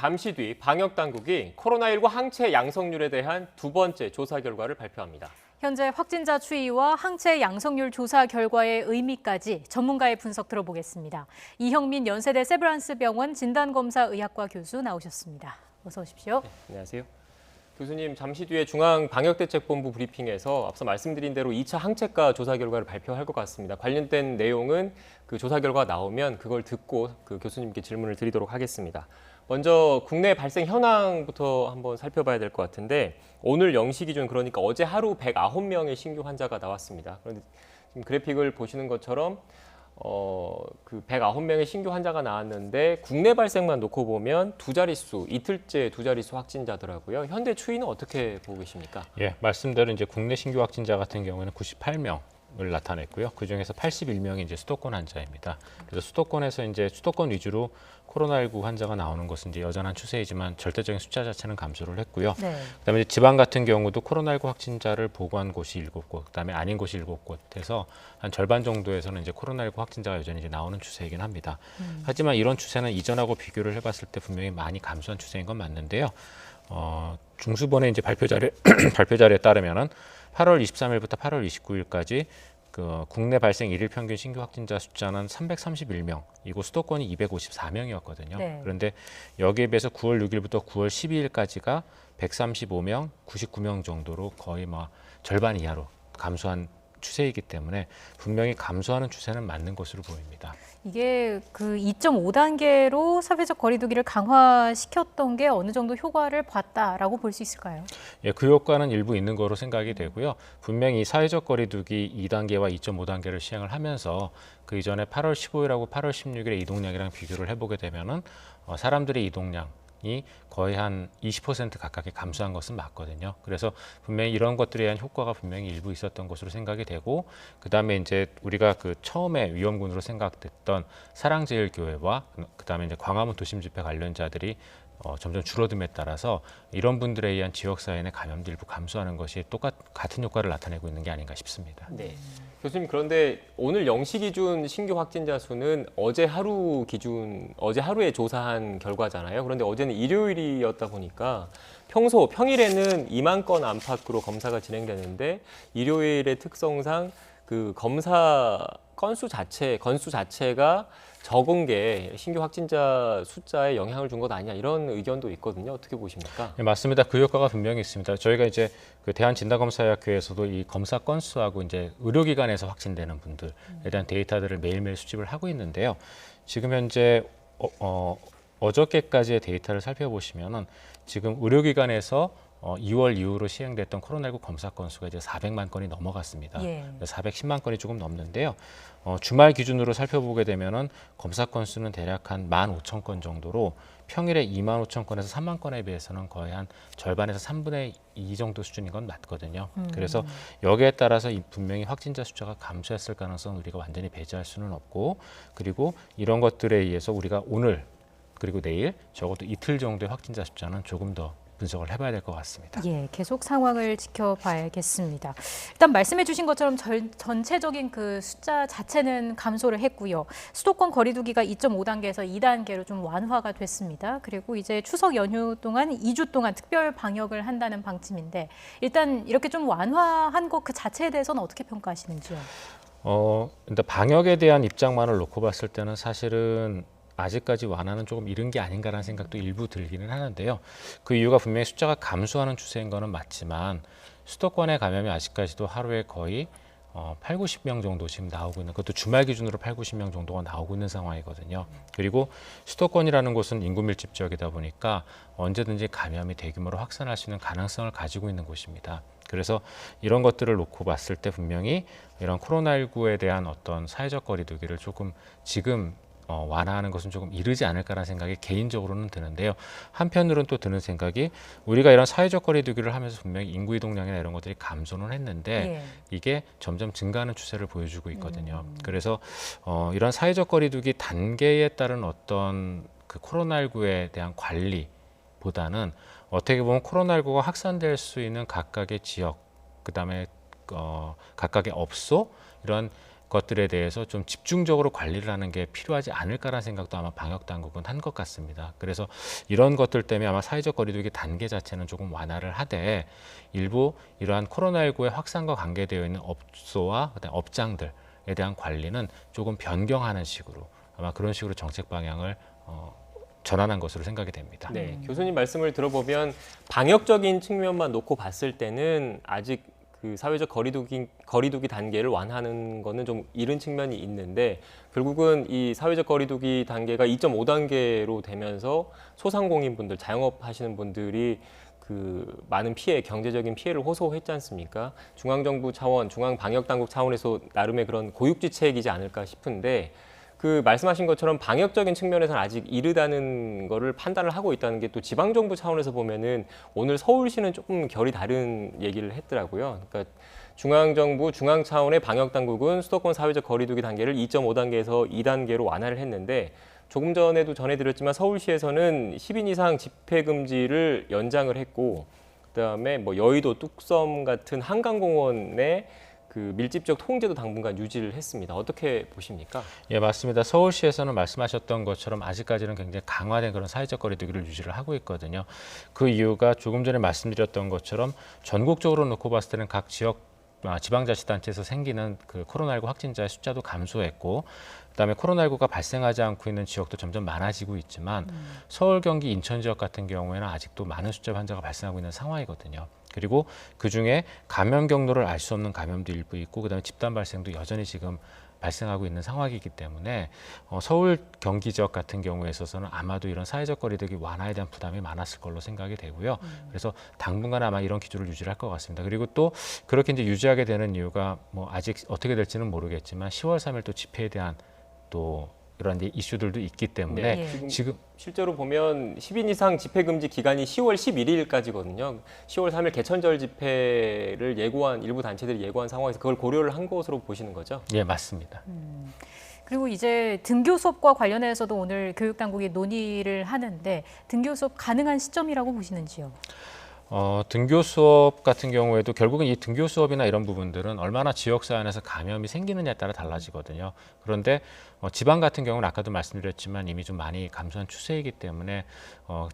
잠시 뒤 방역당국이 코로나19 항체 양성률에 대한 두 번째 조사 결과를 발표합니다. 현재 확진자 추이와 항체 양성률 조사 결과의 의미까지 전문가의 분석 들어보겠습니다. 이형민 연세대 세브란스 병원 진단검사의학과 교수 나오셨습니다. 어서 오십시오. 네, 안녕하세요. 교수님, 잠시 뒤에 중앙방역대책본부 브리핑에서 앞서 말씀드린 대로 2차 항체가 조사 결과를 발표할 것 같습니다. 관련된 내용은 그 조사 결과가 나오면 그걸 듣고 그 교수님께 질문을 드리도록 하겠습니다. 먼저 국내 발생 현황부터 한번 살펴봐야 될 것 같은데 오늘 0시 기준 그러니까 어제 하루 109명의 신규 환자가 나왔습니다. 그런데 지금 그래픽을 보시는 것처럼 그 109명의 신규 환자가 나왔는데 국내 발생만 놓고 보면 두 자릿수, 이틀째 두 자릿수 확진자더라고요. 현재 추이는 어떻게 보고 계십니까? 예, 말씀대로 이제 국내 신규 확진자 같은 경우에는 98명을 나타냈고요. 그 중에서 81명이 이제 수도권 환자입니다. 그래서 수도권에서 이제 수도권 위주로 코로나19 환자가 나오는 것은 이제 여전한 추세이지만 절대적인 숫자 자체는 감소를 했고요. 네. 그다음에 이제 지방 같은 경우도 코로나19 확진자를 보고한 곳이 7곳, 그다음에 아닌 곳이 7곳에서 한 절반 정도에서는 이제 코로나19 확진자가 여전히 이제 나오는 추세이긴 합니다. 하지만 이런 추세는 이전하고 비교를 해봤을 때 분명히 많이 감소한 추세인 건 맞는데요. 중수본의 이제 발표 자료에 따르면은 8월 23일부터 8월 29일까지 그 국내 발생 일일 평균 신규 확진자 숫자는 331명, 이곳 수도권이 254명이었거든요. 네. 그런데 여기에 비해서 9월 6일부터 9월 12일까지가 135명, 99명 정도로 거의 뭐 절반 이하로 감소한 추세이기 때문에 분명히 감소하는 추세는 맞는 것으로 보입니다. 이게 그 2.5단계로 사회적 거리두기를 강화시켰던 게 어느 정도 효과를 봤다라고 볼 수 있을까요? 예, 그 효과는 일부 있는 거로 생각이 되고요. 분명히 사회적 거리두기 2단계와 2.5단계를 시행을 하면서 그 이전에 8월 15일하고 8월 16일의 이동량이랑 비교를 해보게 되면은 사람들의 이동량이 거의 한 20% 가깝게 감소한 것은 맞거든요. 그래서 분명히 이런 것들에 대한 효과가 분명히 일부 있었던 것으로 생각이 되고, 그 다음에 이제 우리가 그 처음에 위험군으로 생각됐던 사랑제일교회와 그 다음에 이제 광화문 도심 집회 관련자들이 점점 줄어듦에 따라서 이런 분들에 의한 지역사회 내 감염도 일부 감소하는 것이 같은 효과를 나타내고 있는 게 아닌가 싶습니다. 네. 교수님, 그런데 오늘 0시 기준 신규 확진자 수는 어제 하루에 조사한 결과잖아요. 그런데 어제는 일요일이었다 보니까 평일에는 2만 건 안팎으로 검사가 진행되는데 일요일의 특성상 그 검사 건수 자체가 적은 게 신규 확진자 숫자에 영향을 준 것 아니냐 이런 의견도 있거든요. 어떻게 보십니까? 네, 맞습니다. 그 효과가 분명히 있습니다. 저희가 이제 그 대한진단검사의학회에서도 이 검사 건수하고 이제 의료기관에서 확진되는 분들에 대한 데이터들을 매일매일 수집을 하고 있는데요. 지금 현재 어저께까지의 데이터를 살펴보시면은 지금 의료기관에서 2월 이후로 시행됐던 코로나19 검사 건수가 이제 400만 건이 넘어갔습니다. 예. 410만 건이 조금 넘는데요. 주말 기준으로 살펴보게 되면은 검사 건수는 대략 한 15,000건 정도로 평일에 25,000건에서 3만 건에 비해서는 거의 한 절반에서 3분의 2 정도 수준인 건 맞거든요. 그래서 여기에 따라서 분명히 확진자 숫자가 감소했을 가능성은 우리가 완전히 배제할 수는 없고, 그리고 이런 것들에 의해서 우리가 오늘 그리고 내일 적어도 이틀 정도의 확진자 숫자는 조금 더 분석을 해봐야 될 것 같습니다. 예, 계속 상황을 지켜봐야겠습니다. 일단 말씀해 주신 것처럼 전체적인 그 숫자 자체는 감소를 했고요. 수도권 거리두기가 2.5단계에서 2단계로 좀 완화가 됐습니다. 그리고 이제 추석 연휴 동안 2주 동안 특별 방역을 한다는 방침인데 일단 이렇게 좀 완화한 것 그 자체에 대해서는 어떻게 평가하시는지요? 근데 방역에 대한 입장만을 놓고 봤을 때는 사실은 아직까지 완화는 조금 이른 게 아닌가라는 생각도 일부 들기는 하는데요. 그 이유가 분명히 숫자가 감소하는 추세인 거는 맞지만 수도권의 감염이 아직까지도 하루에 거의 8, 90명 정도 지금 나오고 있는, 그것도 주말 기준으로 8, 90명 정도가 나오고 있는 상황이거든요. 그리고 수도권이라는 곳은 인구 밀집 지역이다 보니까 언제든지 감염이 대규모로 확산할 수 있는 가능성을 가지고 있는 곳입니다. 그래서 이런 것들을 놓고 봤을 때 분명히 이런 코로나19에 대한 어떤 사회적 거리두기를 조금 지금 완화하는 것은 조금 이르지 않을까라는 생각이 개인적으로는 드는데요. 한편으로는 또 드는 생각이 우리가 이런 사회적 거리두기를 하면서 분명히 인구 이동량이나 이런 것들이 감소는 했는데 이게 점점 증가하는 추세를 보여주고 있거든요. 그래서 이런 사회적 거리두기 단계에 따른 어떤 그 코로나19에 대한 관리보다는 어떻게 보면 코로나19가 확산될 수 있는 각각의 지역, 그다음에 각각의 업소 이런 것들에 대해서 좀 집중적으로 관리를 하는 게 필요하지 않을까라는 생각도 아마 방역 당국은 한 것 같습니다. 그래서 이런 것들 때문에 아마 사회적 거리두기 단계 자체는 조금 완화를 하되 일부 이러한 코로나19의 확산과 관계되어 있는 업소와 그다음에 업장들에 대한 관리는 조금 변경하는 식으로 아마 그런 식으로 정책 방향을 전환한 것으로 생각이 됩니다. 네, 교수님 말씀을 들어보면 방역적인 측면만 놓고 봤을 때는 아직 그 사회적 거리두기 단계를 완화하는 거는 좀 이른 측면이 있는데 결국은 이 사회적 거리두기 단계가 2.5단계로 되면서 소상공인분들, 자영업 하시는 분들이 그 많은 피해, 경제적인 피해를 호소했지 않습니까? 중앙정부 차원, 중앙방역당국 차원에서 나름의 그런 고육지책이지 않을까 싶은데 그 말씀하신 것처럼 방역적인 측면에서는 아직 이르다는 거를 판단을 하고 있다는 게 또 지방정부 차원에서 보면은 오늘 서울시는 조금 결이 다른 얘기를 했더라고요. 그러니까 중앙정부, 중앙 차원의 방역당국은 수도권 사회적 거리두기 단계를 2.5단계에서 2단계로 완화를 했는데 조금 전에도 전해드렸지만 서울시에서는 10인 이상 집회 금지를 연장을 했고 그다음에 뭐 여의도 뚝섬 같은 한강공원에 그 밀집적 통제도 당분간 유지를 했습니다. 어떻게 보십니까? 예, 맞습니다. 서울시에서는 말씀하셨던 것처럼 아직까지는 굉장히 강화된 그런 사회적 거리두기를 유지를 하고 있거든요. 그 이유가 조금 전에 말씀드렸던 것처럼 전국적으로 놓고 봤을 때는 각 지방자치단체에서 생기는 그 코로나19 확진자의 숫자도 감소했고 그다음에 코로나19가 발생하지 않고 있는 지역도 점점 많아지고 있지만 서울, 경기, 인천 지역 같은 경우에는 아직도 많은 숫자의 환자가 발생하고 있는 상황이거든요. 그리고 그중에 감염 경로를 알 수 없는 감염도 일부 있고 그다음에 집단 발생도 여전히 지금 발생하고 있는 상황이기 때문에 서울, 경기 지역 같은 경우에 있어서는 아마도 이런 사회적 거리두기 완화에 대한 부담이 많았을 걸로 생각이 되고요. 그래서 당분간 아마 이런 기조를 유지를 할 것 같습니다. 그리고 또 그렇게 이제 유지하게 되는 이유가 뭐 아직 어떻게 될지는 모르겠지만 10월 3일 또 집회에 대한 또 이런 이슈들도 있기 때문에 네, 지금 실제로 보면 10인 이상 집회 금지 기간이 10월 11일까지거든요. 10월 3일 개천절 집회를 예고한 일부 단체들이 예고한 상황에서 그걸 고려를 한 것으로 보시는 거죠? 예, 맞습니다. 그리고 이제 등교 수업과 관련해서도 오늘 교육당국이 논의를 하는데 등교 수업 가능한 시점이라고 보시는지요? 등교 수업 같은 경우에도 결국은 이 등교 수업이나 이런 부분들은 얼마나 지역사회 안에서 감염이 생기느냐에 따라 달라지거든요. 그런데 지방 같은 경우는 아까도 말씀드렸지만 이미 좀 많이 감소한 추세이기 때문에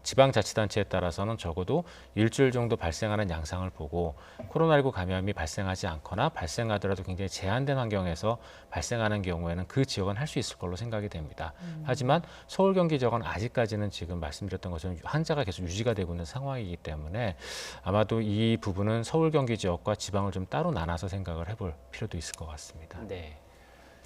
지방자치단체에 따라서는 적어도 일주일 정도 발생하는 양상을 보고 코로나19 감염이 발생하지 않거나 발생하더라도 굉장히 제한된 환경에서 발생하는 경우에는 그 지역은 할 수 있을 걸로 생각이 됩니다. 하지만 서울, 경기 지역은 아직까지는 지금 말씀드렸던 것처럼 환자가 계속 유지가 되고 있는 상황이기 때문에 아마도 이 부분은 서울, 경기 지역과 지방을 좀 따로 나눠서 생각을 해볼 필요도 있을 것 같습니다. 네.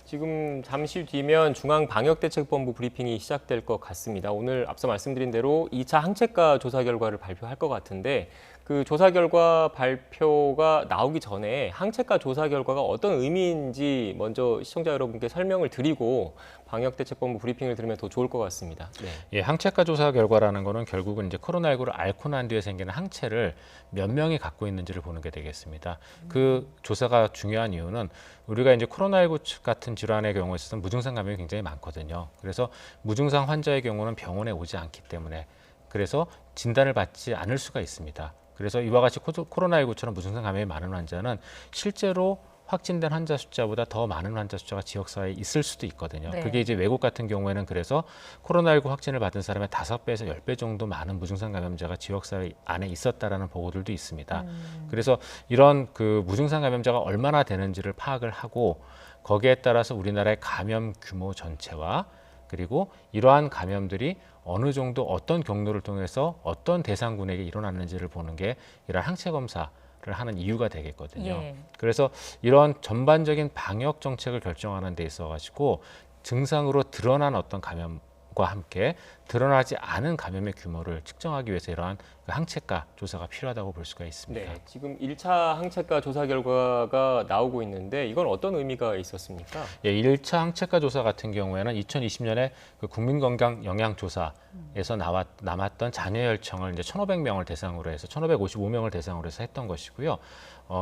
지금 잠시 뒤면 중앙방역대책본부 브리핑이 시작될 것 같습니다. 오늘 앞서 말씀드린 대로 2차 항체가 조사 결과를 발표할 것 같은데 그 조사 결과 발표가 나오기 전에 항체가 조사 결과가 어떤 의미인지 먼저 시청자 여러분께 설명을 드리고 방역대책본부 브리핑을 들으면 더 좋을 것 같습니다. 네. 예, 항체가 조사 결과라는 거는 결국은 이제 코로나19를 앓고 난 뒤에 생기는 항체를 몇 명이 갖고 있는지를 보는 게 되겠습니다. 그 조사가 중요한 이유는 우리가 이제 코로나19 같은 질환의 경우에 있어서는 무증상 감염이 굉장히 많거든요. 그래서 무증상 환자의 경우는 병원에 오지 않기 때문에 그래서 진단을 받지 않을 수가 있습니다. 그래서 이와 같이 코로나19처럼 무증상 감염이 많은 환자는 실제로 확진된 환자 숫자보다 더 많은 환자 숫자가 지역사회에 있을 수도 있거든요. 네. 그게 이제 외국 같은 경우에는 그래서 코로나19 확진을 받은 사람의 5배에서 10배 정도 많은 무증상 감염자가 지역사회 안에 있었다라는 보고들도 있습니다. 그래서 이런 그 무증상 감염자가 얼마나 되는지를 파악을 하고 거기에 따라서 우리나라의 감염 규모 전체와 그리고 이러한 감염들이 어느 정도 어떤 경로를 통해서 어떤 대상군에게 일어났는지를 보는 게 이러한 항체 검사를 하는 이유가 되겠거든요. 예. 그래서 이런 전반적인 방역 정책을 결정하는 데 있어 가지고 증상으로 드러난 어떤 감염과 함께 드러나지 않은 감염의 규모를 측정하기 위해서 이러한 항체가 조사가 필요하다고 볼 수가 있습니다. 네, 지금 1차 항체가 조사 결과가 나오고 있는데 이건 어떤 의미가 있었습니까? 예, 1차 항체가 조사 같은 경우에는 2020년에 그 국민건강영양조사에서 남았던 잔여혈청을 이제 1,500명을 대상으로 해서 1,555명을 대상으로 해서 했던 것이고요.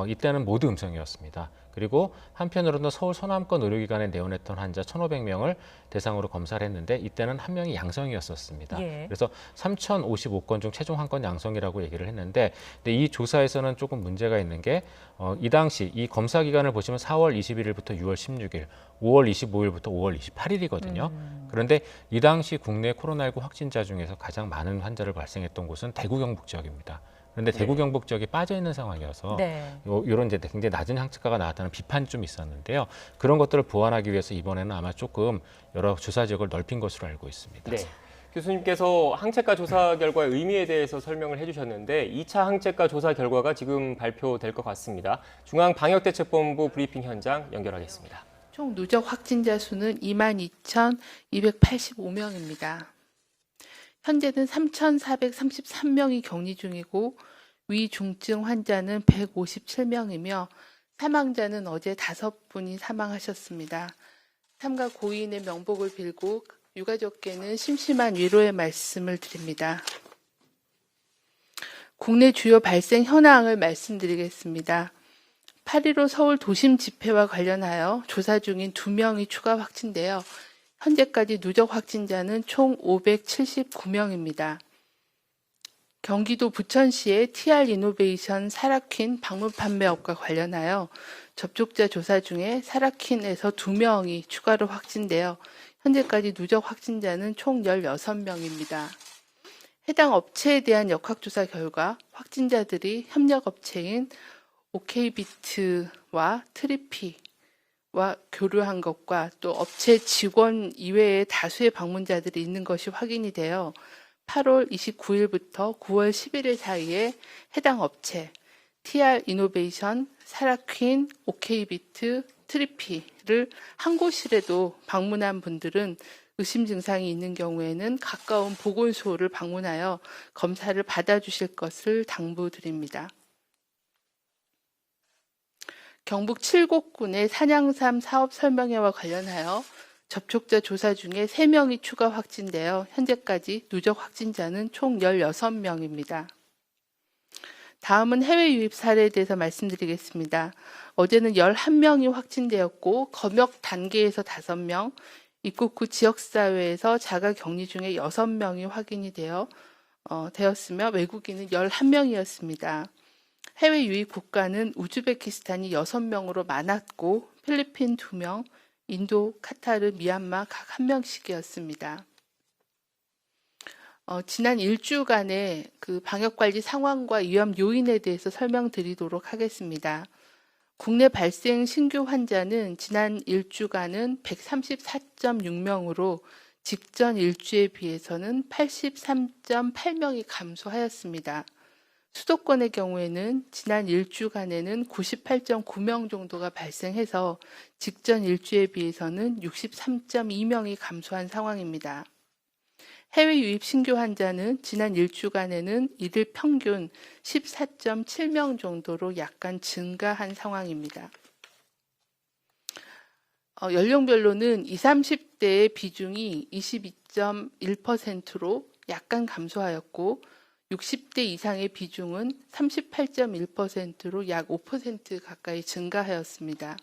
이때는 모두 음성이었습니다. 그리고 한편으로는 서울 소남권 의료기관에 내원했던 환자 1,500명을 대상으로 검사를 했는데 이때는 한 명이 양성이었습니다. 있었습니다. 예. 그래서 3,055건 중 최종 한 건 양성이라고 얘기를 했는데, 근데 이 조사에서는 조금 문제가 있는 게 이 당시 이 검사 기간을 보시면 4월 21일부터 6월 16일, 5월 25일부터 5월 28일이거든요. 그런데 이 당시 국내 코로나19 확진자 중에서 가장 많은 환자를 발생했던 곳은 대구 경북 지역입니다. 그런데 대구 경북 지역이 빠져 있는 상황이어서 네. 이런 이제 굉장히 낮은 항체가가 나왔다는 비판이 좀 있었는데요. 그런 것들을 보완하기 위해서 이번에는 아마 조금 여러 조사 지역을 넓힌 것으로 알고 있습니다. 네. 교수님께서 항체가 조사 결과의 의미에 대해서 설명을 해주셨는데 2차 항체가 조사 결과가 지금 발표될 것 같습니다. 중앙방역대책본부 브리핑 현장 연결하겠습니다. 총 누적 확진자 수는 22,285명입니다. 현재는 3,433명이 격리 중이고 위중증 환자는 157명이며 사망자는 어제 5분이 사망하셨습니다. 삼가 고인의 명복을 빌고 유가족께는 심심한 위로의 말씀을 드립니다. 국내 주요 발생 현황을 말씀드리겠습니다. 8.15 서울 도심 집회와 관련하여 조사 중인 2명이 추가 확진되어 현재까지 누적 확진자는 총 579명입니다. 경기도 부천시의 TR 이노베이션 사라퀸 방문 판매업과 관련하여 접촉자 조사 중에 사라퀸에서 2명이 추가로 확진되어 현재까지 누적 확진자는 총 16명입니다. 해당 업체에 대한 역학조사 결과 확진자들이 협력업체인 오케이비트와 트리피와 교류한 것과 또 업체 직원 이외에 다수의 방문자들이 있는 것이 확인이 되어 8월 29일부터 9월 11일 사이에 해당 업체 TR 이노베이션, 사라퀸, 오케이비트, 트리피를 한 곳이라도 방문한 분들은 의심 증상이 있는 경우에는 가까운 보건소를 방문하여 검사를 받아주실 것을 당부드립니다. 경북 칠곡군의 산양삼 사업 설명회와 관련하여 접촉자 조사 중에 3명이 추가 확진되어 현재까지 누적 확진자는 총 16명입니다. 다음은 해외 유입 사례에 대해서 말씀드리겠습니다. 어제는 11명이 확진되었고 검역 단계에서 5명, 입국 후 지역사회에서 자가 격리 중에 6명이 확인이 되었으며 외국인은 11명이었습니다. 해외 유입 국가는 우즈베키스탄이 6명으로 많았고 필리핀 2명, 인도, 카타르, 미얀마 각 1명씩이었습니다. 지난 일주간의 그 방역관리 상황과 위험 요인에 대해서 설명드리도록 하겠습니다. 국내 발생 신규 환자는 지난 일주간은 134.6명으로 직전 일주에 비해서는 83.8명이 감소하였습니다. 수도권의 경우에는 지난 일주간에는 98.9명 정도가 발생해서 직전 일주에 비해서는 63.2명이 감소한 상황입니다. 해외 유입 신규 환자는 지난 일주간에는 일일 평균 14.7명 정도로 약간 증가한 상황입니다. 연령별로는 20, 30대의 비중이 22.1%로 약간 감소하였고 60대 이상의 비중은 38.1%로 약 5% 가까이 증가하였습니다.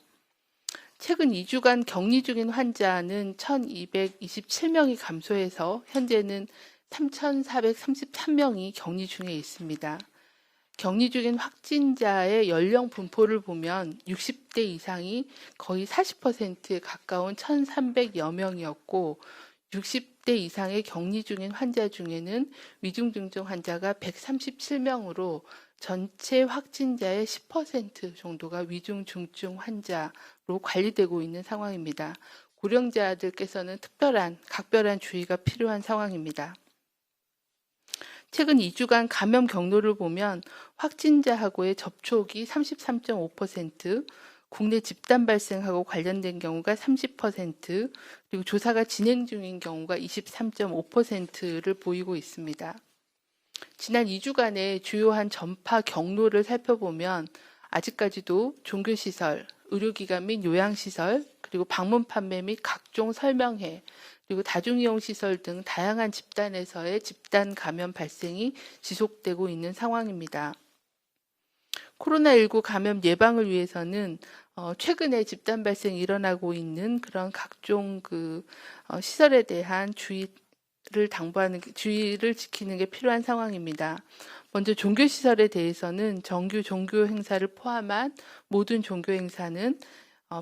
최근 2주간 격리 중인 환자는 1,227명이 감소해서 현재는 3,433명이 격리 중에 있습니다. 격리 중인 확진자의 연령 분포를 보면 60대 이상이 거의 40%에 가까운 1,300여 명이었고 60대 이상의 격리 중인 환자 중에는 위중증증 환자가 137명으로 전체 확진자의 10% 정도가 위중증증 환자로 관리되고 있는 상황입니다. 고령자들께서는 각별한 주의가 필요한 상황입니다. 최근 2주간 감염 경로를 보면 확진자하고의 접촉이 33.5%, 국내 집단 발생하고 관련된 경우가 30%, 그리고 조사가 진행 중인 경우가 23.5%를 보이고 있습니다. 지난 2주간의 주요한 전파 경로를 살펴보면 아직까지도 종교시설, 의료기관 및 요양시설, 그리고 방문 판매 및 각종 설명회, 그리고 다중이용시설 등 다양한 집단에서의 집단 감염 발생이 지속되고 있는 상황입니다. 코로나19 감염 예방을 위해서는 최근에 집단 발생이 일어나고 있는 그런 각종 시설에 대한 주의 주의를 지키는 게 필요한 상황입니다. 먼저 종교시설에 대해서는 정규 종교 행사를 포함한 모든 종교 행사는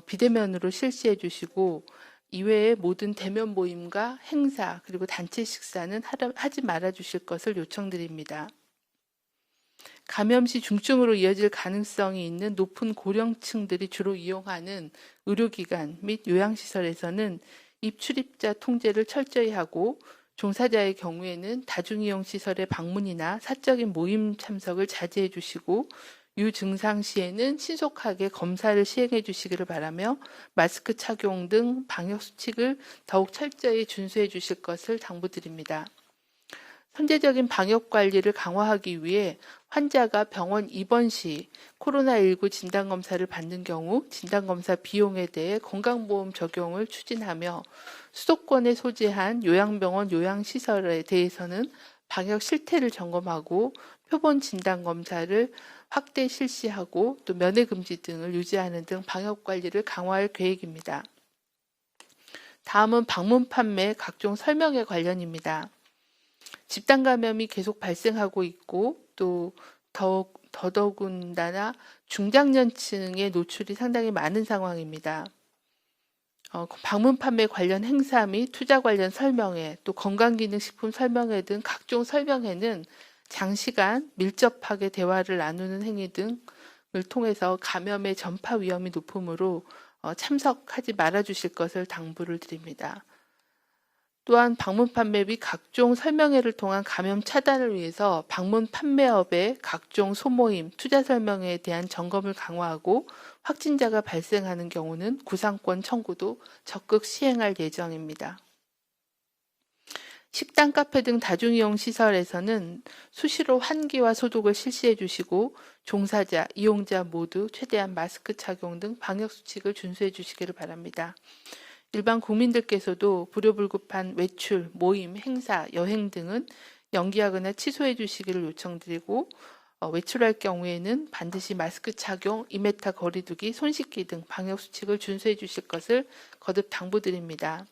비대면으로 실시해 주시고 이외의 모든 대면 모임과 행사 그리고 단체 식사는 하지 말아 주실 것을 요청드립니다. 감염 시 중증으로 이어질 가능성이 있는 높은 고령층들이 주로 이용하는 의료기관 및 요양시설에서는 입출입자 통제를 철저히 하고 종사자의 경우에는 다중이용 시설의 방문이나 사적인 모임 참석을 자제해 주시고 유증상 시에는 신속하게 검사를 시행해 주시기를 바라며 마스크 착용 등 방역 수칙을 더욱 철저히 준수해 주실 것을 당부드립니다. 선제적인 방역 관리를 강화하기 위해 환자가 병원 입원 시 코로나19 진단검사를 받는 경우 진단검사 비용에 대해 건강보험 적용을 추진하며 수도권에 소재한 요양병원 요양시설에 대해서는 방역 실태를 점검하고 표본 진단검사를 확대 실시하고 또 면회금지 등을 유지하는 등 방역 관리를 강화할 계획입니다. 다음은 방문 판매 각종 설명회 관련입니다. 집단 감염이 계속 발생하고 있고 또 더더군다나 중장년층의 노출이 상당히 많은 상황입니다. 방문 판매 관련 행사 및 투자 관련 설명회, 또 건강기능식품 설명회 등 각종 설명회는 장시간 밀접하게 대화를 나누는 행위 등을 통해서 감염의 전파 위험이 높으므로 참석하지 말아 주실 것을 당부를 드립니다. 또한 방문 판매 및 각종 설명회를 통한 감염 차단을 위해서 방문 판매업의 각종 소모임, 투자 설명회에 대한 점검을 강화하고 확진자가 발생하는 경우는 구상권 청구도 적극 시행할 예정입니다. 식당, 카페 등 다중이용 시설에서는 수시로 환기와 소독을 실시해 주시고 종사자, 이용자 모두 최대한 마스크 착용 등 방역 수칙을 준수해 주시기를 바랍니다. 일반 국민들께서도 불효불급한 외출, 모임, 행사, 여행 등은 연기하거나 취소해 주시기를 요청드리고 외출할 경우에는 반드시 마스크 착용, 2m 거리두기, 손 씻기 등 방역 수칙을 준수해 주실 것을 거듭 당부드립니다.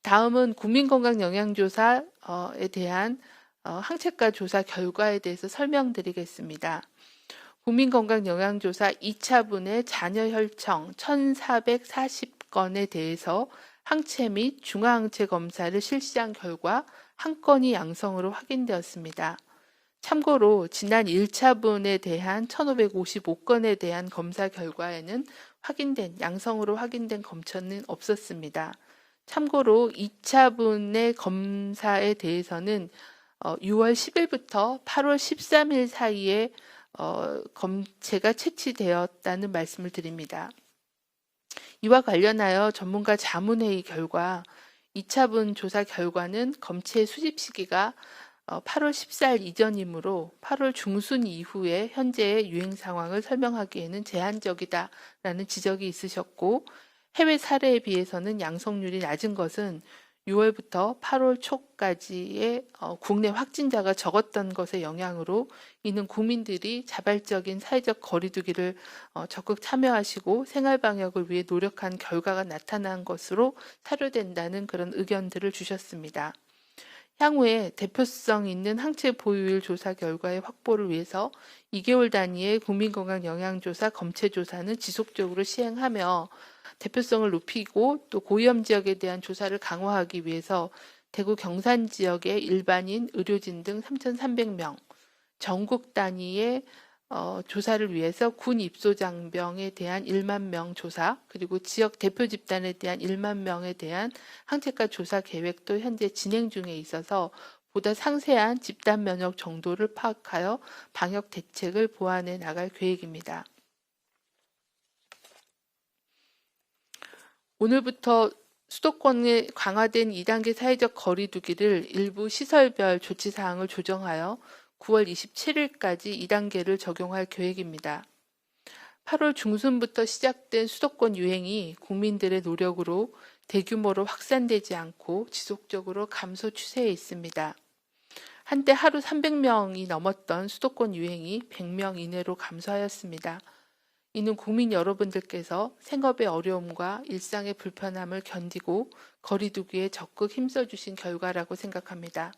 다음은 국민건강영양조사에 대한 항체가 조사 결과에 대해서 설명드리겠습니다. 국민건강영양조사 2차분의 자녀 혈청 1,440건에 대해서 항체 및 중화항체 검사를 실시한 결과 한 건이 양성으로 확인되었습니다. 참고로 지난 1차분에 대한 1,555건에 대한 검사 결과에는 양성으로 확인된 검천은 없었습니다. 참고로 2차분의 검사에 대해서는 6월 10일부터 8월 13일 사이에 검체가 채취되었다는 말씀을 드립니다. 이와 관련하여 전문가 자문회의 결과 2차분 조사 결과는 검체 수집 시기가 8월 14일 이전이므로 8월 중순 이후에 현재의 유행 상황을 설명하기에는 제한적이다라는 지적이 있으셨고 해외 사례에 비해서는 양성률이 낮은 것은 6월부터 8월 초까지의 국내 확진자가 적었던 것의 영향으로 이는 국민들이 자발적인 사회적 거리두기를 적극 참여하시고 생활방역을 위해 노력한 결과가 나타난 것으로 사료된다는 그런 의견들을 주셨습니다. 향후에 대표성 있는 항체 보유율 조사 결과의 확보를 위해서 2개월 단위의 국민건강영양조사 검체조사는 지속적으로 시행하며 대표성을 높이고 또 고위험 지역에 대한 조사를 강화하기 위해서 대구 경산 지역의 일반인, 의료진 등 3,300명, 전국 단위의 조사를 위해서 군 입소장병에 대한 1만 명 조사, 그리고 지역 대표 집단에 대한 1만 명에 대한 항체가 조사 계획도 현재 진행 중에 있어서 보다 상세한 집단 면역 정도를 파악하여 방역 대책을 보완해 나갈 계획입니다. 오늘부터 수도권에 강화된 2단계 사회적 거리두기를 일부 시설별 조치사항을 조정하여 9월 27일까지 2단계를 적용할 계획입니다. 8월 중순부터 시작된 수도권 유행이 국민들의 노력으로 대규모로 확산되지 않고 지속적으로 감소 추세에 있습니다. 한때 하루 300명이 넘었던 수도권 유행이 100명 이내로 감소하였습니다. 이는 국민 여러분들께서 생업의 어려움과 일상의 불편함을 견디고 거리두기에 적극 힘써주신 결과라고 생각합니다.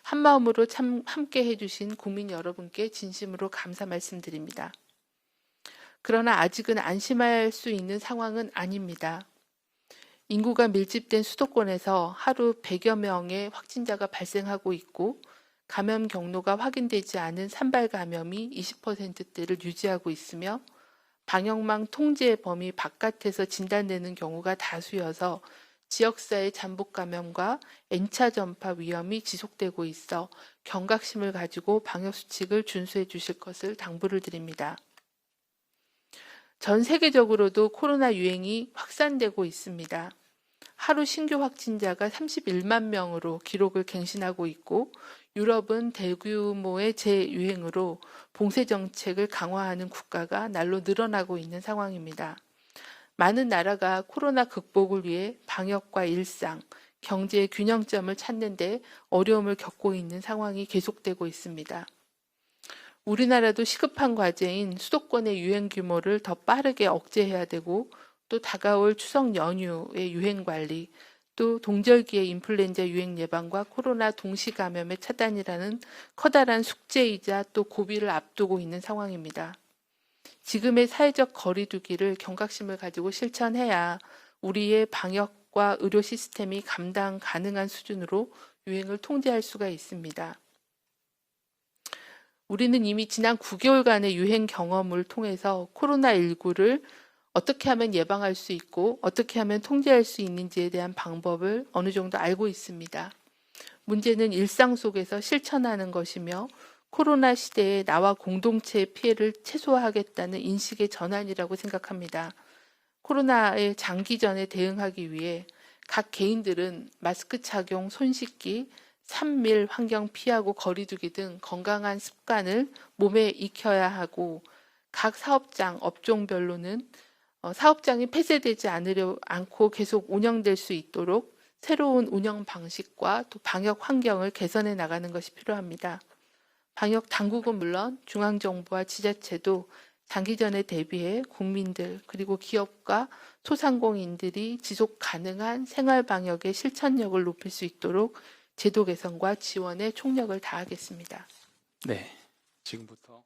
한마음으로 함께 해주신 국민 여러분께 진심으로 감사 말씀드립니다. 그러나 아직은 안심할 수 있는 상황은 아닙니다. 인구가 밀집된 수도권에서 하루 100여 명의 확진자가 발생하고 있고 감염 경로가 확인되지 않은 산발 감염이 20%대를 유지하고 있으며 방역망 통제의 범위 바깥에서 진단되는 경우가 다수여서 지역사회 잠복 감염과 N차 전파 위험이 지속되고 있어 경각심을 가지고 방역 수칙을 준수해 주실 것을 당부를 드립니다. 전 세계적으로도 코로나 유행이 확산되고 있습니다. 하루 신규 확진자가 31만 명으로 기록을 갱신하고 있고 유럽은 대규모의 재유행으로 봉쇄 정책을 강화하는 국가가 날로 늘어나고 있는 상황입니다. 많은 나라가 코로나 극복을 위해 방역과 일상, 경제의 균형점을 찾는 데 어려움을 겪고 있는 상황이 계속되고 있습니다. 우리나라도 시급한 과제인 수도권의 유행 규모를 더 빠르게 억제해야 되고 또 다가올 추석 연휴의 유행 관리, 또 동절기의 인플루엔자 유행 예방과 코로나 동시 감염의 차단이라는 커다란 숙제이자 또 고비를 앞두고 있는 상황입니다. 지금의 사회적 거리두기를 경각심을 가지고 실천해야 우리의 방역과 의료 시스템이 감당 가능한 수준으로 유행을 통제할 수가 있습니다. 우리는 이미 지난 9개월간의 유행 경험을 통해서 코로나19를 어떻게 하면 예방할 수 있고 어떻게 하면 통제할 수 있는지에 대한 방법을 어느 정도 알고 있습니다. 문제는 일상 속에서 실천하는 것이며 코로나 시대에 나와 공동체의 피해를 최소화하겠다는 인식의 전환이라고 생각합니다. 코로나의 장기전에 대응하기 위해 각 개인들은 마스크 착용, 손 씻기, 산밀 환경 피하고 거리두기 등 건강한 습관을 몸에 익혀야 하고 각 사업장, 업종별로는 사업장이 폐쇄되지 않고 계속 운영될 수 있도록 새로운 운영 방식과 또 방역 환경을 개선해 나가는 것이 필요합니다. 방역 당국은 물론 중앙정부와 지자체도 장기전에 대비해 국민들 그리고 기업과 소상공인들이 지속 가능한 생활 방역의 실천력을 높일 수 있도록 제도 개선과 지원에 총력을 다하겠습니다. 네, 지금부터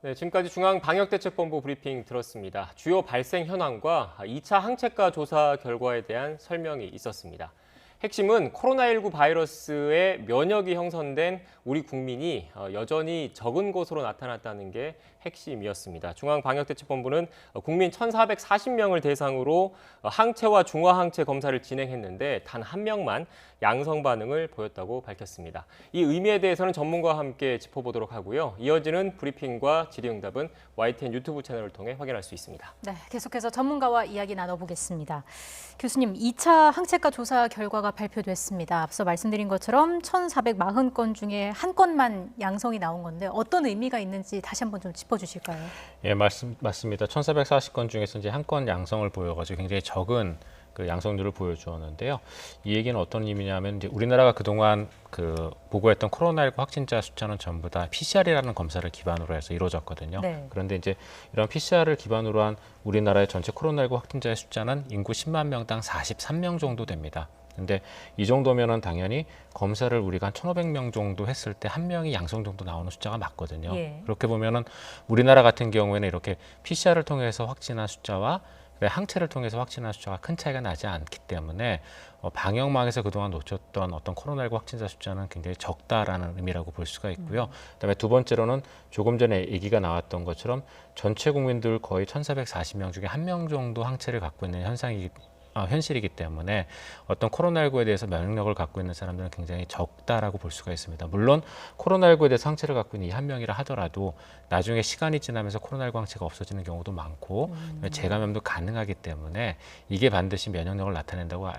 네, 지금까지 중앙방역대책본부 브리핑 들었습니다. 주요 발생 현황과 2차 항체가 조사 결과에 대한 설명이 있었습니다. 핵심은 코로나19 바이러스에 면역이 형성된 우리 국민이 여전히 적은 것으로 나타났다는 게 핵심이었습니다. 중앙방역대책본부는 국민 1,440명을 대상으로 항체와 중화항체 검사를 진행했는데 단 한 명만 양성 반응을 보였다고 밝혔습니다. 이 의미에 대해서는 전문가와 함께 짚어보도록 하고요. 이어지는 브리핑과 질의응답은 YTN 유튜브 채널을 통해 확인할 수 있습니다. 네, 계속해서 전문가와 이야기 나눠보겠습니다. 교수님, 2차 항체가 조사 결과가 발표됐습니다. 앞서 말씀드린 것처럼 1,440건 중에 한 건만 양성이 나온 건데 어떤 의미가 있는지 다시 한번 좀 짚어주실까요? 예, 맞습니다. 1,440건 중에서 이제 한 건 양성을 보여가지고 굉장히 적은 그 양성률을 보여주었는데요. 이 얘기는 어떤 의미냐면 이제 우리나라가 그동안 보고했던 코로나19 확진자 숫자는 전부 다 PCR이라는 검사를 기반으로 해서 이루어졌거든요. 네. 그런데 이제 이런 PCR을 기반으로 한 우리나라의 전체 코로나19 확진자의 숫자는 인구 10만 명당 43명 정도 됩니다. 근데 이 정도면은 당연히 검사를 우리가 한 1,500명 정도 했을 때 한 명이 양성 정도 나오는 숫자가 맞거든요. 예. 그렇게 보면은 우리나라 같은 경우에는 이렇게 PCR을 통해서 확진한 숫자와 항체를 통해서 확진한 숫자가 큰 차이가 나지 않기 때문에 방역망에서 그동안 놓쳤던 어떤 코로나19 확진자 숫자는 굉장히 적다라는 의미라고 볼 수가 있고요. 그다음에 두 번째로는 조금 전에 얘기가 나왔던 것처럼 전체 국민들 거의 1,440명 중에 한 명 정도 항체를 갖고 있는 현실이기 때문에 어떤 코로나19에 대해서 면역력을 갖고 있는 사람들은 굉장히 적다라고 볼 수가 있습니다. 물론 코로나19에 대해서 항체를 갖고 있는 이 한 명이라 하더라도 나중에 시간이 지나면서 코로나19 항체가 없어지는 경우도 많고 재감염도 가능하기 때문에 이게 반드시 면역력을 나타낸다고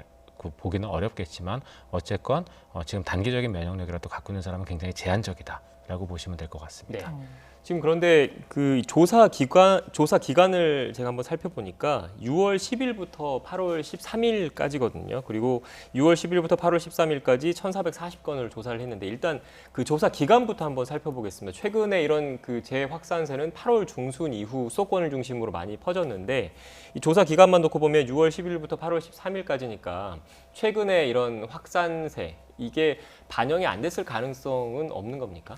보기는 어렵겠지만 어쨌건 지금 단기적인 면역력이라도 갖고 있는 사람은 굉장히 제한적이다라고 보시면 될 것 같습니다. 네. 지금 그런데 그 조사 기간을 제가 한번 살펴보니까 6월 10일부터 8월 13일까지거든요. 그리고 6월 10일부터 8월 13일까지 1,440건을 조사를 했는데 일단 그 조사 기간부터 한번 살펴보겠습니다. 최근에 이런 그 재확산세는 8월 중순 이후 수도권을 중심으로 많이 퍼졌는데 이 조사 기간만 놓고 보면 6월 10일부터 8월 13일까지니까 최근에 이런 확산세 이게 반영이 안 됐을 가능성은 없는 겁니까?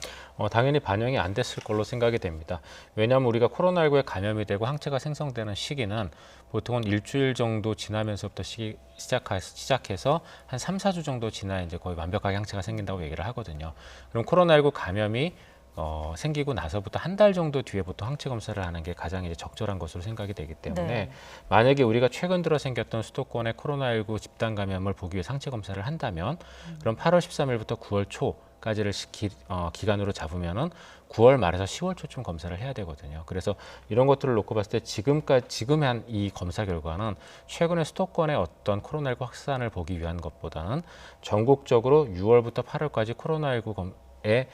당연히 반영이 안 됐을 걸로 생각이 됩니다. 왜냐하면 우리가 코로나19에 감염이 되고 항체가 생성되는 시기는 보통은 일주일 정도 지나면서부터 시작해서 한 3, 4주 정도 지나야 이제 거의 완벽하게 항체가 생긴다고 얘기를 하거든요. 그럼 코로나19 감염이 생기고 나서부터 한 달 정도 뒤에 보통 항체 검사를 하는 게 가장 이제 적절한 것으로 생각이 되기 때문에 네. 만약에 우리가 최근 들어 생겼던 수도권의 코로나19 집단 감염을 보기 위해 항체 검사를 한다면 그럼 8월 13일부터 9월 초까지를 기간으로 잡으면은 9월 말에서 10월 초쯤 검사를 해야 되거든요. 그래서 이런 것들을 놓고 봤을 때 지금 한 이 검사 결과는 최근에 수도권의 어떤 코로나19 확산을 보기 위한 것보다는 전국적으로 6월부터 8월까지 코로나19에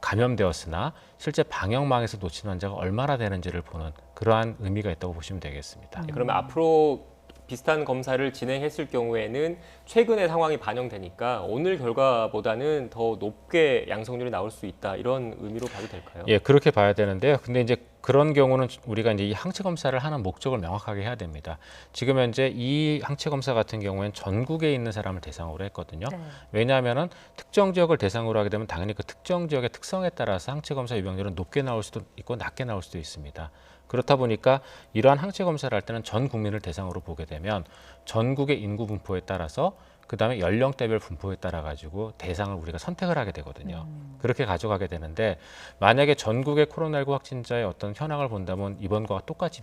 감염되었으나 실제 방역망에서 놓친 환자가 얼마나 되는지를 보는 그러한 의미가 있다고 보시면 되겠습니다. 그러면 앞으로 비슷한 검사를 진행했을 경우에는 최근의 상황이 반영되니까 오늘 결과보다는 더 높게 양성률이 나올 수 있다 이런 의미로 봐도 될까요? 예, 그렇게 봐야 되는데요. 근데 이제 그런 경우는 우리가 이제 이 항체 검사를 하는 목적을 명확하게 해야 됩니다. 지금 현재 이 항체 검사 같은 경우에는 전국에 있는 사람을 대상으로 했거든요. 네. 왜냐하면은 특정 지역을 대상으로 하게 되면 당연히 그 특정 지역의 특성에 따라서 항체 검사 유병률은 높게 나올 수도 있고 낮게 나올 수도 있습니다. 그렇다 보니까 이러한 항체 검사를 할 때는 전 국민을 대상으로 보게 되면 전국의 인구 분포에 따라서 그다음에 연령대별 분포에 따라 가지고 대상을 우리가 선택을 하게 되거든요. 그렇게 가져가게 되는데 만약에 전국의 코로나19 확진자의 어떤 현황을 본다면 이번과 똑같이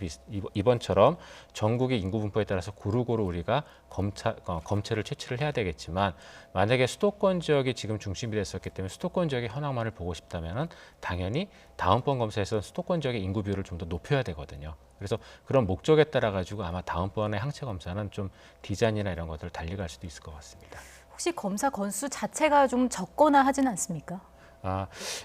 이번처럼 전국의 인구 분포에 따라서 고루고루 우리가 검체를 채취를 해야 되겠지만 만약에 수도권 지역이 지금 중심이 됐었기 때문에 수도권 지역의 현황만을 보고 싶다면은 당연히 다음번 검사에서 수도권 지역의 인구 비율을 좀 더 높여야 되거든요. 그래서 그런 목적에 따라 가지고 아마 다음번에 항체 검사는 좀 디자인이나 이런 것들을 달리갈 수도 있을 것 같습니다. 혹시 검사 건수 자체가 좀 적거나 하진 않습니까?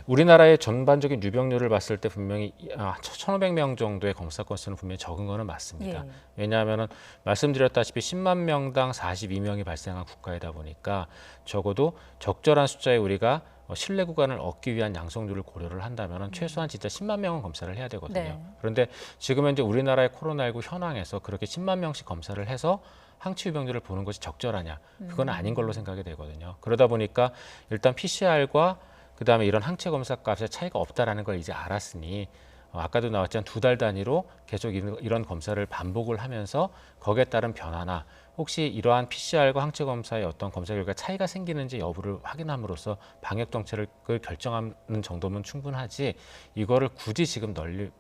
우리나라의 전반적인 유병률을 봤을 때 분명히 1,500명 정도의 검사 건수는 분명히 적은 거는 맞습니다. 예. 왜냐하면은 말씀드렸다시피 10만 명당 42명이 발생한 국가이다 보니까 적어도 적절한 숫자의 우리가 신뢰 구간을 얻기 위한 양성률을 고려를 한다면 최소한 진짜 10만 명은 검사를 해야 되거든요. 네. 그런데 지금 현재 우리나라의 코로나19 현황에서 그렇게 10만 명씩 검사를 해서 항체 유병률을 보는 것이 적절하냐? 그건 아닌 걸로 생각이 되거든요. 그러다 보니까 일단 PCR과 그다음에 이런 항체 검사 값의 차이가 없다라는 걸 이제 알았으니 아까도 나왔지만 2달 단위로 계속 이런 검사를 반복을 하면서 거기에 따른 변화나 혹시 이러한 PCR과 항체 검사의 어떤 검사 결과 차이가 생기는지 여부를 확인함으로써 방역 정책을 결정하는 정도면 충분하지 이거를 굳이 지금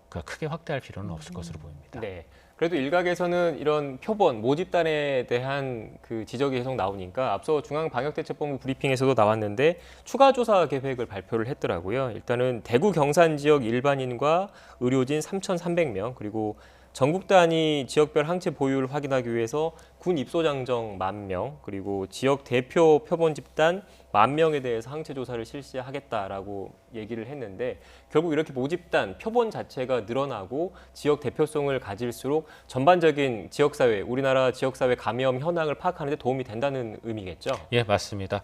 크게 확대할 필요는 없을 것으로 보입니다. 네. 그래도 일각에서는 이런 표본, 모집단에 대한 그 지적이 계속 나오니까 앞서 중앙방역대책본부 브리핑에서도 나왔는데 추가 조사 계획을 발표를 했더라고요. 일단은 대구 경산 지역 일반인과 의료진 3,300명 그리고 전국 단위 지역별 항체 보유를 확인하기 위해서 군 입소장정 10,000명 그리고 지역 대표 표본 집단 10,000명에 대해서 항체 조사를 실시하겠다라고 얘기를 했는데 결국 이렇게 모집단 표본 자체가 늘어나고 지역 대표성을 가질수록 전반적인 지역사회, 우리나라 지역사회 감염 현황을 파악하는 데 도움이 된다는 의미겠죠? 예, 맞습니다.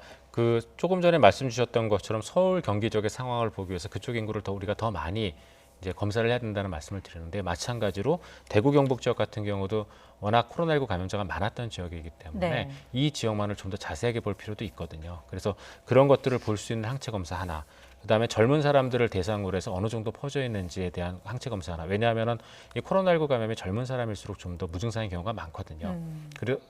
조금 전에 말씀 주셨던 것처럼 서울, 경기 지역의 상황을 보기 위해서 그쪽 인구를 우리가 더 많이 이제 검사를 해야 된다는 말씀을 드리는데 마찬가지로 대구 경북 지역 같은 경우도 워낙 코로나19 감염자가 많았던 지역이기 때문에 네. 이 지역만을 좀 더 자세하게 볼 필요도 있거든요. 그래서 그런 것들을 볼 수 있는 항체 검사 하나, 그다음에 젊은 사람들을 대상으로 해서 어느 정도 퍼져 있는지에 대한 항체 검사 하나. 왜냐하면은 이 코로나19 감염이 젊은 사람일수록 좀 더 무증상인 경우가 많거든요.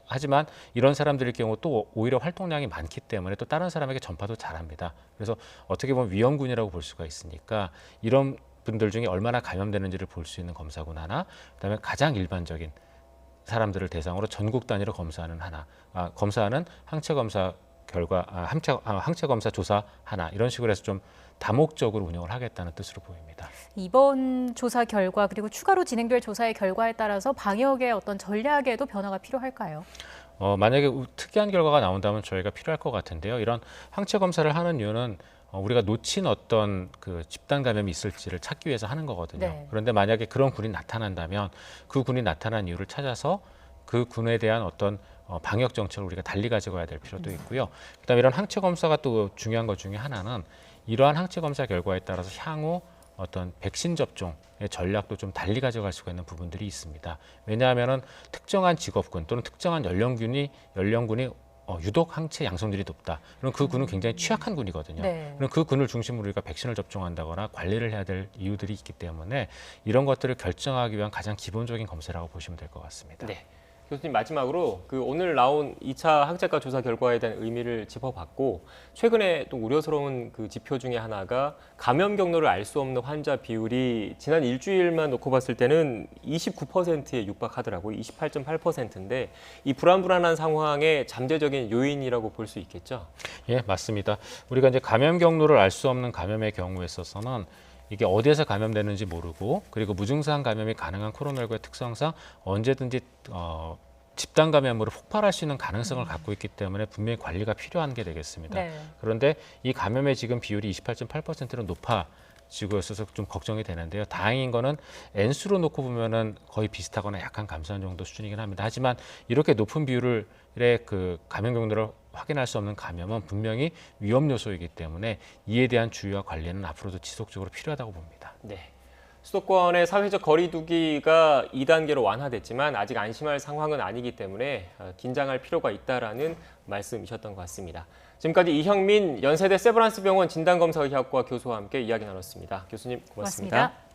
하지만 이런 사람들일 경우 또 오히려 활동량이 많기 때문에 또 다른 사람에게 전파도 잘합니다. 그래서 어떻게 보면 위험군이라고 볼 수가 있으니까 이런 분들 중에 얼마나 감염되는지를 볼 수 있는 검사군 하나, 그다음에 가장 일반적인 사람들을 대상으로 전국 단위로 검사하는 항체 검사 결과, 항체 검사 조사 하나 이런 식으로 해서 좀 다목적으로 운영을 하겠다는 뜻으로 보입니다. 이번 조사 결과 그리고 추가로 진행될 조사의 결과에 따라서 방역의 어떤 전략에도 변화가 필요할까요? 만약에 특이한 결과가 나온다면 저희가 필요할 것 같은데요. 이런 항체 검사를 하는 이유는 우리가 놓친 어떤 그 집단 감염이 있을지를 찾기 위해서 하는 거거든요. 네. 그런데 만약에 그런 군이 나타난다면 그 군이 나타난 이유를 찾아서 그 군에 대한 어떤 방역 정책을 우리가 달리 가져가야 될 필요도 있고요. 그다음에 이런 항체 검사가 또 중요한 것 중에 하나는 이러한 항체 검사 결과에 따라서 향후 어떤 백신 접종의 전략도 좀 달리 가져갈 수가 있는 부분들이 있습니다. 왜냐하면은 특정한 직업군 또는 특정한 연령군이 유독 항체 양성률이 높다. 그럼 그 군은 굉장히 취약한 군이거든요. 네. 그럼 그 군을 중심으로 우리가 백신을 접종한다거나 관리를 해야 될 이유들이 있기 때문에 이런 것들을 결정하기 위한 가장 기본적인 검사라고 보시면 될 것 같습니다. 네. 교수님 마지막으로 그 오늘 나온 2차 항체가 조사 결과에 대한 의미를 짚어봤고 최근에 또 우려스러운 그 지표 중에 하나가 감염 경로를 알 수 없는 환자 비율이 지난 일주일만 놓고 봤을 때는 29%에 육박하더라고요. 28.8%인데 이 불안한 상황의 잠재적인 요인이라고 볼 수 있겠죠? 예, 맞습니다. 우리가 이제 감염 경로를 알 수 없는 감염의 경우에 있어서는 이게 어디에서 감염되는지 모르고 그리고 무증상 감염이 가능한 코로나19의 특성상 언제든지 집단 감염으로 폭발할 수 있는 가능성을 갖고 있기 때문에 분명히 관리가 필요한 게 되겠습니다. 네. 그런데 이 감염의 지금 비율이 28.8%로 높아지고 있어서 좀 걱정이 되는데요. 다행인 거는 N수로 놓고 보면은 거의 비슷하거나 약간 감소한 정도 수준이긴 합니다. 하지만 이렇게 높은 비율의 그 감염 경로를 확인할 수 없는 감염은 분명히 위험 요소이기 때문에 이에 대한 주의와 관리는 앞으로도 지속적으로 필요하다고 봅니다. 네. 수도권의 사회적 거리 두기가 2단계로 완화됐지만 아직 안심할 상황은 아니기 때문에 긴장할 필요가 있다라는 말씀이셨던 것 같습니다. 지금까지 이형민 연세대 세브란스 병원 진단검사의학과 교수와 함께 이야기 나눴습니다. 교수님 고맙습니다. 고맙습니다.